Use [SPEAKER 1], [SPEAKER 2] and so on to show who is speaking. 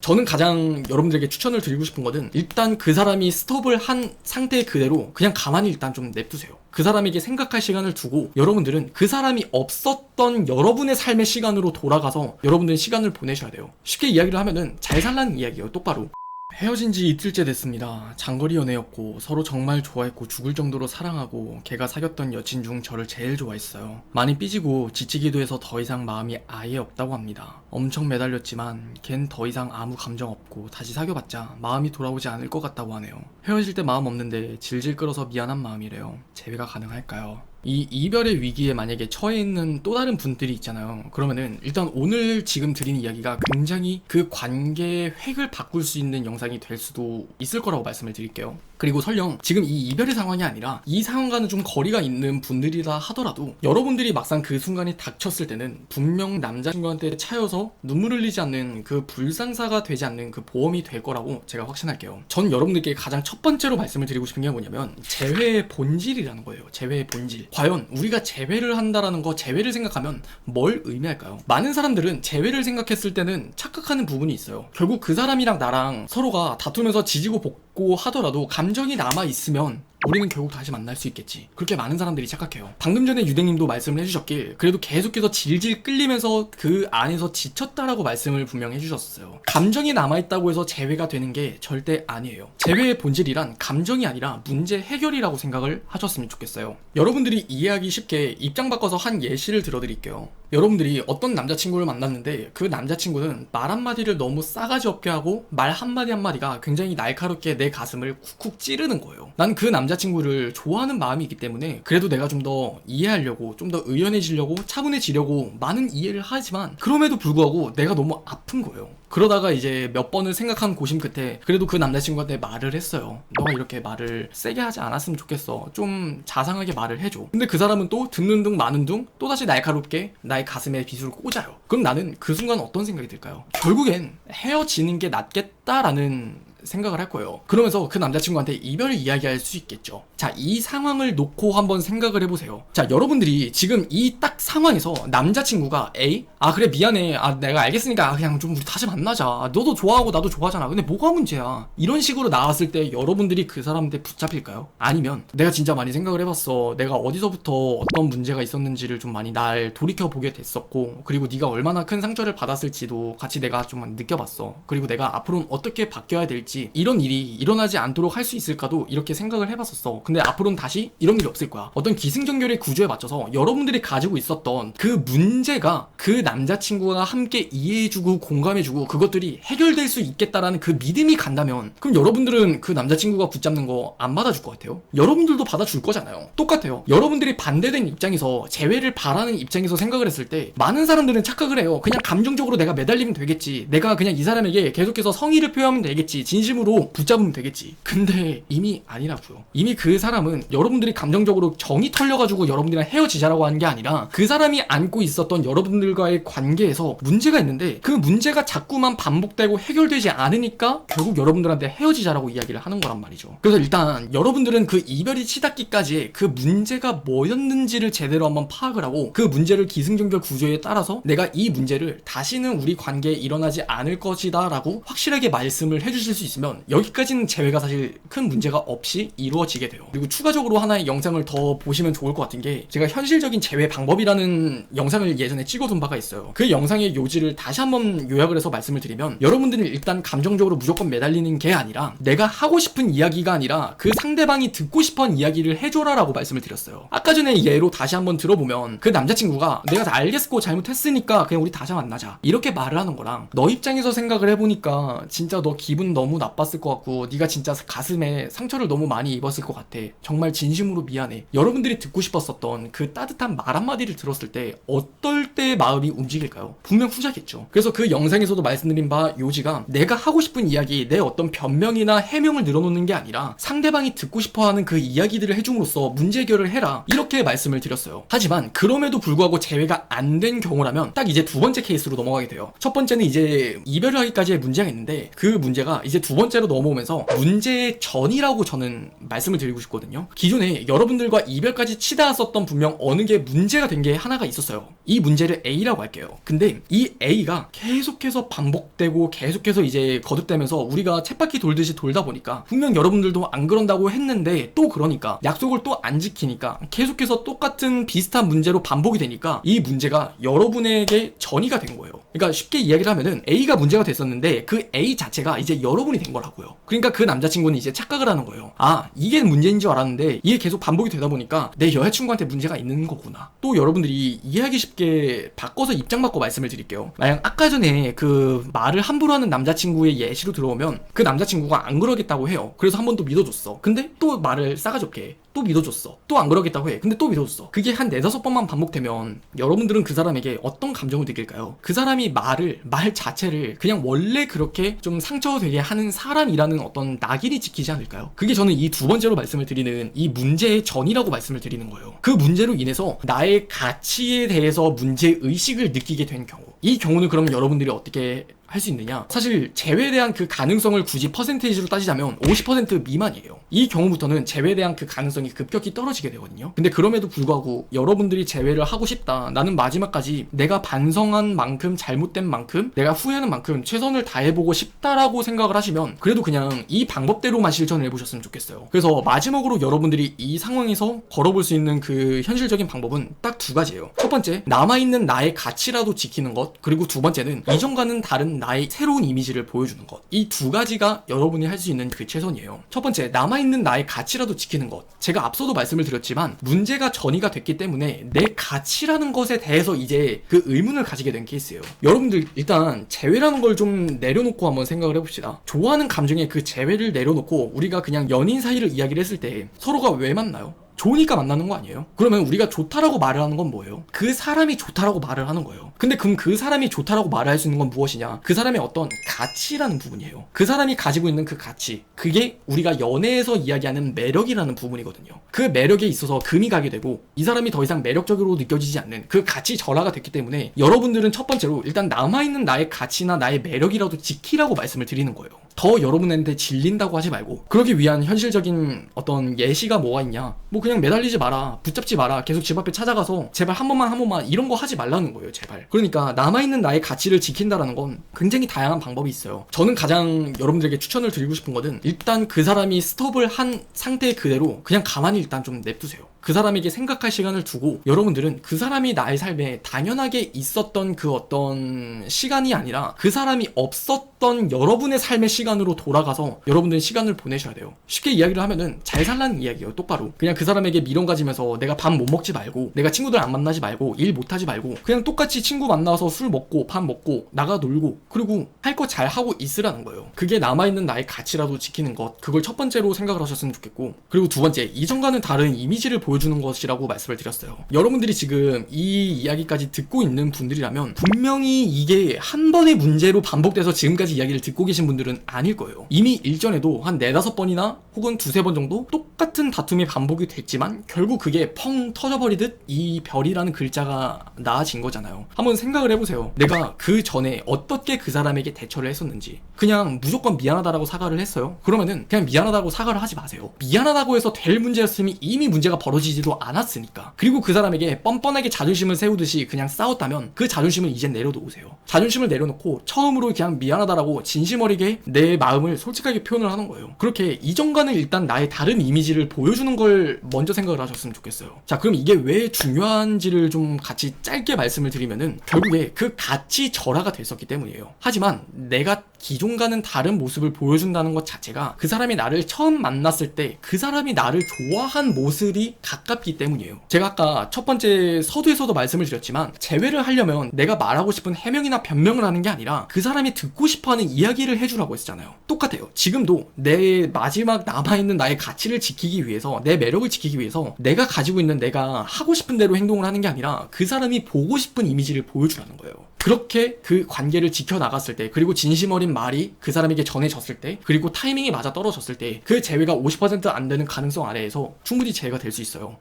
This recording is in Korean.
[SPEAKER 1] 저는 가장 여러분들에게 추천을 드리고 싶은 거는 일단 그 사람이 스톱을 한 상태 그대로 그냥 가만히 일단 좀 냅두세요. 그 사람에게 생각할 시간을 두고 여러분들은 그 사람이 없었던 여러분의 삶의 시간으로 돌아가서 여러분들은 시간을 보내셔야 돼요. 쉽게 이야기를 하면은 잘 살라는 이야기예요. 똑바로. 헤어진 지 이틀째 됐습니다. 장거리 연애였고 서로 정말 좋아했고 죽을 정도로 사랑하고 걔가 사귀었던 여친 중 저를 제일 좋아했어요. 많이 삐지고 지치기도 해서 더 이상 마음이 아예 없다고 합니다. 엄청 매달렸지만 걘 더 이상 아무 감정 없고 다시 사귀어봤자 마음이 돌아오지 않을 것 같다고 하네요. 헤어질 때 마음 없는데 질질 끌어서 미안한 마음이래요. 재회가 가능할까요? 이 이별의 위기에 만약에 처해 있는 또 다른 분들이 있잖아요. 그러면은 일단 오늘 지금 드린 이야기가 굉장히 그 관계의 획을 바꿀 수 있는 영상이 될 수도 있을 거라고 말씀을 드릴게요. 그리고 설령 지금 이 이별의 상황이 아니라 이 상황과는 좀 거리가 있는 분들이라 하더라도 여러분들이 막상 그 순간이 닥쳤을 때는 분명 남자친구한테 차여서 눈물 흘리지 않는 그 불상사가 되지 않는 그 보험이 될 거라고 제가 확신할게요. 전 여러분들께 가장 첫 번째로 말씀을 드리고 싶은 게 뭐냐면 재회의 본질이라는 거예요. 재회의 본질. 과연 우리가 재회를 한다라는 거, 재회를 생각하면 뭘 의미할까요? 많은 사람들은 재회를 생각했을 때는 착각하는 부분이 있어요. 결국 그 사람이랑 나랑 서로가 다투면서 지지고 볶고 하더라도 감정이 남아있으면 우리는 결국 다시 만날 수 있겠지. 그렇게 많은 사람들이 착각해요. 방금 전에 유댕님도 말씀을 해주셨길 그래도 계속해서 질질 끌리면서 그 안에서 지쳤다라고 말씀을 분명히 해주셨어요. 감정이 남아있다고 해서 재회가 되는 게 절대 아니에요. 재회의 본질이란 감정이 아니라 문제 해결이라고 생각을 하셨으면 좋겠어요. 여러분들이 이해하기 쉽게 입장 바꿔서 한 예시를 들어드릴게요. 여러분들이 어떤 남자친구를 만났는데 그 남자친구는 말 한마디를 너무 싸가지 없게 하고 말 한마디 한마디가 굉장히 날카롭게 내 가슴을 쿡쿡 찌르는 거예요. 난 그 남자친구를 좋아하는 마음이 있기 때문에 그래도 내가 좀 더 이해하려고, 좀 더 의연해지려고, 차분해지려고 많은 이해를 하지만 그럼에도 불구하고 내가 너무 아픈 거예요. 그러다가 이제 몇 번을 생각한 고심 끝에 그래도 그 남자친구한테 말을 했어요. 너가 이렇게 말을 세게 하지 않았으면 좋겠어. 좀 자상하게 말을 해줘. 근데 그 사람은 또 듣는 둥 마는 둥 또다시 날카롭게 나의 가슴에 비수를 꽂아요. 그럼 나는 그 순간 어떤 생각이 들까요? 결국엔 헤어지는 게 낫겠다라는 생각을 할 거예요. 그러면서 그 남자친구한테 이별을 이야기할 수 있겠죠. 자, 이 상황을 놓고 한번 생각을 해보세요. 자, 여러분들이 지금 이 딱 상황에서 남자친구가 A? 아 그래 미안해. 아 내가 알겠으니까 그냥 좀 우리 다시 만나자. 너도 좋아하고 나도 좋아하잖아. 근데 뭐가 문제야? 이런 식으로 나왔을 때 여러분들이 그 사람한테 붙잡힐까요? 아니면 내가 진짜 많이 생각을 해봤어. 내가 어디서부터 어떤 문제가 있었는지를 좀 많이 날 돌이켜보게 됐었고 그리고 네가 얼마나 큰 상처를 받았을지도 같이 내가 좀 느껴봤어. 그리고 내가 앞으로는 어떻게 바뀌어야 될지 이런 일이 일어나지 않도록 할 수 있을까도 이렇게 생각을 해봤었어. 근데 앞으로는 다시 이런 일이 없을 거야. 어떤 기승전결의 구조에 맞춰서 여러분들이 가지고 있었던 그 문제가 그 남자친구가 함께 이해해주고 공감해주고 그것들이 해결될 수 있겠다라는 그 믿음이 간다면 그럼 여러분들은 그 남자친구가 붙잡는 거 안 받아줄 것 같아요? 여러분들도 받아줄 거잖아요. 똑같아요. 여러분들이 반대된 입장에서 재회를 바라는 입장에서 생각을 했을 때 많은 사람들은 착각을 해요. 그냥 감정적으로 내가 매달리면 되겠지. 내가 그냥 이 사람에게 계속해서 성의를 표하면 되겠지. 진심으로 붙잡으면 되겠지. 근데 이미 아니라고요. 이미 그 사람은 여러분들이 감정적으로 정이 털려가지고 여러분들이랑 헤어지자라고 하는 게 아니라 그 사람이 안고 있었던 여러분들과의 관계에서 문제가 있는데 그 문제가 자꾸만 반복되고 해결되지 않으니까 결국 여러분들한테 헤어지자라고 이야기를 하는 거란 말이죠. 그래서 일단 여러분들은 그 이별이 치닫기까지의 그 문제가 뭐였는지를 제대로 한번 파악을 하고 그 문제를 기승전결 구조에 따라서 내가 이 문제를 다시는 우리 관계에 일어나지 않을 것이다 라고 확실하게 말씀을 해주실 수 있으면 여기까지는 재회가 사실 큰 문제가 없이 이루어지게 돼요. 그리고 추가적으로 하나의 영상을 더 보시면 좋을 것 같은 게 제가 현실적인 재회 방법이라는 영상을 예전에 찍어둔 바가 있어요. 그 영상의 요지를 다시 한번 요약을 해서 말씀을 드리면 여러분들은 일단 감정적으로 무조건 매달리는 게 아니라 내가 하고 싶은 이야기가 아니라 그 상대방이 듣고 싶은 이야기를 해줘라 라고 말씀을 드렸어요. 아까 전에 예로 다시 한번 들어보면 그 남자친구가 내가 다 알겠고 잘못했으니까 그냥 우리 다시 만나자 이렇게 말을 하는 거랑 너 입장에서 생각을 해보니까 진짜 너 기분 너무 나빴을 것 같고 네가 진짜 가슴에 상처를 너무 많이 입었을 것 같아. 정말 진심으로 미안해. 여러분들이 듣고 싶었었던 그 따뜻한 말 한마디를 들었을 때 어떨 때 마음이 움직일까요? 분명 후자겠죠. 그래서 그 영상에서도 말씀드린 바 요지가 내가 하고 싶은 이야기, 내 어떤 변명이나 해명을 늘어놓는 게 아니라 상대방이 듣고 싶어하는 그 이야기들을 해줌으로써 문제 해결을 해라 이렇게 말씀을 드렸어요. 하지만 그럼에도 불구하고 재회가 안 된 경우라면 딱 이제 두 번째 케이스로 넘어가게 돼요. 첫 번째는 이제 이별을 하기까지의 문제가 있는데 그 문제가 이제 두 번째로 넘어오면서 문제의 전이라고 저는 말씀을 드리고 싶거든요. 기존에 여러분들과 이별까지 치다 왔었던 분명 어느 게 문제가 된 게 하나가 있었어요. 이 문제를 A라고 할게요. 근데 이 A가 계속해서 반복되고 계속해서 이제 거듭되면서 우리가 쳇바퀴 돌듯이 돌다 보니까 분명 여러분들도 안 그런다고 했는데 또 그러니까 약속을 또 안 지키니까 계속해서 똑같은 비슷한 문제로 반복이 되니까 이 문제가 여러분에게 전이가 된 거예요. 그러니까 쉽게 이야기를 하면은 A가 문제가 됐었는데 그 A 자체가 이제 여러분이 된 거라고요. 그러니까 그 남자친구는 이제 착각을 하는 거예요. 아, 이게 문제인 줄 알았는데 이게 계속 반복이 되다 보니까 내 여자친구한테 문제가 있는 거구나. 또 여러분들이 이해하기 쉽게 바꿔서 입장 바꿔 말씀을 드릴게요. 만약 아까 전에 그 말을 함부로 하는 남자친구의 예시로 들어오면 그 남자친구가 안 그러겠다고 해요. 그래서 한 번 더 믿어줬어. 근데 또 말을 싸가지 없게 또 믿어줬어. 또 안 그러겠다고 해. 근데 또 믿어줬어. 그게 한 4-5번만 반복되면 여러분들은 그 사람에게 어떤 감정을 느낄까요? 그 사람이 말 자체를 그냥 원래 그렇게 좀 상처되게 하는 사람이라는 어떤 낙인이 찍히지 않을까요? 그게 저는 이 두 번째로 말씀을 드리는 이 문제의 전이라고 말씀을 드리는 거예요. 그 문제로 인해서 나의 가치에 대해서 문제의식을 느끼게 된 경우, 이 경우는 그럼 여러분들이 어떻게 할 수 있느냐? 사실 재회에 대한 그 가능성을 굳이 퍼센테이지로 따지자면 50% 미만이에요. 이 경우부터는 재회에 대한 그 가능성이 급격히 떨어지게 되거든요. 근데 그럼에도 불구하고 여러분들이 재회를 하고 싶다, 나는 마지막까지 내가 반성한 만큼, 잘못된 만큼, 내가 후회하는 만큼 최선을 다해보고 싶다라고 생각을 하시면 그래도 그냥 이 방법대로만 실천을 해보셨으면 좋겠어요. 그래서 마지막으로 여러분들이 이 상황에서 걸어볼 수 있는 그 현실적인 방법은 딱 두 가지예요. 첫 번째, 남아있는 나의 가치라도 지키는 것. 그리고 두 번째는 이전과는 다른 나의 새로운 이미지를 보여주는 것. 이 두 가지가 여러분이 할 수 있는 그 최선이에요. 첫 번째, 남아있는 나의 가치라도 지키는 것. 제가 앞서도 말씀을 드렸지만 문제가 전이가 됐기 때문에 내 가치라는 것에 대해서 이제 그 의문을 가지게 된 케이스예요. 여러분들 일단 재회라는 걸 좀 내려놓고 한번 생각을 해봅시다. 좋아하는 감정에 그 재회를 내려놓고 우리가 그냥 연인 사이를 이야기를 했을 때 서로가 왜 만나요? 좋으니까 만나는 거 아니에요? 그러면 우리가 좋다라고 말을 하는 건 뭐예요? 그 사람이 좋다라고 말을 하는 거예요. 근데 그럼 그 사람이 좋다라고 말을 할 수 있는 건 무엇이냐? 그 사람의 어떤 가치라는 부분이에요. 그 사람이 가지고 있는 그 가치, 그게 우리가 연애에서 이야기하는 매력이라는 부분이거든요. 그 매력에 있어서 금이 가게 되고 이 사람이 더 이상 매력적으로 느껴지지 않는 그 가치 절하가 됐기 때문에 여러분들은 첫 번째로 일단 남아있는 나의 가치나 나의 매력이라도 지키라고 말씀을 드리는 거예요. 더 여러분한테 질린다고 하지 말고, 그러기 위한 현실적인 어떤 예시가 뭐가 있냐? 뭐 그냥 매달리지 마라, 붙잡지 마라, 계속 집 앞에 찾아가서 제발 한 번만 이런 거 하지 말라는 거예요, 제발. 그러니까 남아있는 나의 가치를 지킨다라는 건 굉장히 다양한 방법이 있어요. 저는 가장 여러분들에게 추천을 드리고 싶은 거는 일단 그 사람이 스톱을 한 상태 그대로 그냥 가만히 일단 좀 냅두세요. 그 사람에게 생각할 시간을 두고 여러분들은 그 사람이 나의 삶에 당연하게 있었던 그 어떤 시간이 아니라 그 사람이 없었던 여러분의 삶의 시간으로 돌아가서 여러분들은 시간을 보내셔야 돼요. 쉽게 이야기를 하면은 잘 살라는 이야기예요. 똑바로 그냥 그 사람에게 미련 가지면서 내가 밥 못 먹지 말고, 내가 친구들 안 만나지 말고, 일 못하지 말고 그냥 똑같이 친구 만나서 술 먹고 밥 먹고 나가 놀고 그리고 할 거 잘 하고 있으라는 거예요. 그게 남아있는 나의 가치라도 지키는 것, 그걸 첫 번째로 생각을 하셨으면 좋겠고, 그리고 두 번째, 이전과는 다른 이미지를 보여주는 것이라고 말씀을 드렸어요. 여러분들이 지금 이 이야기까지 듣고 있는 분들이라면 분명히 이게 한 번의 문제로 반복돼서 지금까지 이야기를 듣고 계신 분들은 아닐 거예요. 이미 일전에도 한 4-5번이나 혹은 2-3번 정도 똑같은 다툼이 반복이 됐지만 결국 그게 펑 터져버리듯 이 별이라는 글자가 나아진 거잖아요. 한번 생각을 해보세요. 내가 그 전에 어떻게 그 사람에게 대처를 했었는지. 그냥 무조건 미안하다라고 사과를 했어요? 그러면은 그냥 미안하다고 사과를 하지 마세요. 미안하다고 해서 될 문제였으면 이미 문제가 벌어지지도 않았으니까. 그리고 그 사람에게 뻔뻔하게 자존심을 세우듯이 그냥 싸웠다면 그 자존심을 이제 내려놓으세요. 자존심을 내려놓고 처음으로 그냥 미안하다라고 진심 어리게 내 마음을 솔직하게 표현을 하는 거예요. 그렇게 이전과는 일단 나의 다른 이미지를 보여주는 걸 먼저 생각을 하셨으면 좋겠어요. 자, 그럼 이게 왜 중요한지를 좀 같이 짧게 말씀을 드리면은 결국에 그 가치 절하가 됐었기 때문이에요. 하지만 내가 기존과는 다른 모습을 보여준다는 것 자체가 그 사람이 나를 처음 만났을 때 그 사람이 나를 좋아한 모습이 가깝기 때문이에요. 제가 아까 첫 번째 서두에서도 말씀을 드렸지만 재회를 하려면 내가 말하고 싶은 해명이나 변명을 하는 게 아니라 그 사람이 듣고 싶어하는 이야기를 해주라고 했잖아요. 똑같아요. 지금도 내 마지막 남아있는 나의 가치를 지키기 위해서, 내 매력을 지키기 위해서 내가 가지고 있는, 내가 하고 싶은 대로 행동을 하는 게 아니라 그 사람이 보고 싶은 이미지를 보여주라는 거예요. 그렇게 그 관계를 지켜나갔을 때, 그리고 진심 어린 말이 그 사람에게 전해졌을 때, 그리고 타이밍이 맞아 떨어졌을 때 그 재회가 50% 안 되는 가능성 아래에서 충분히 재회가 될 수 있어요.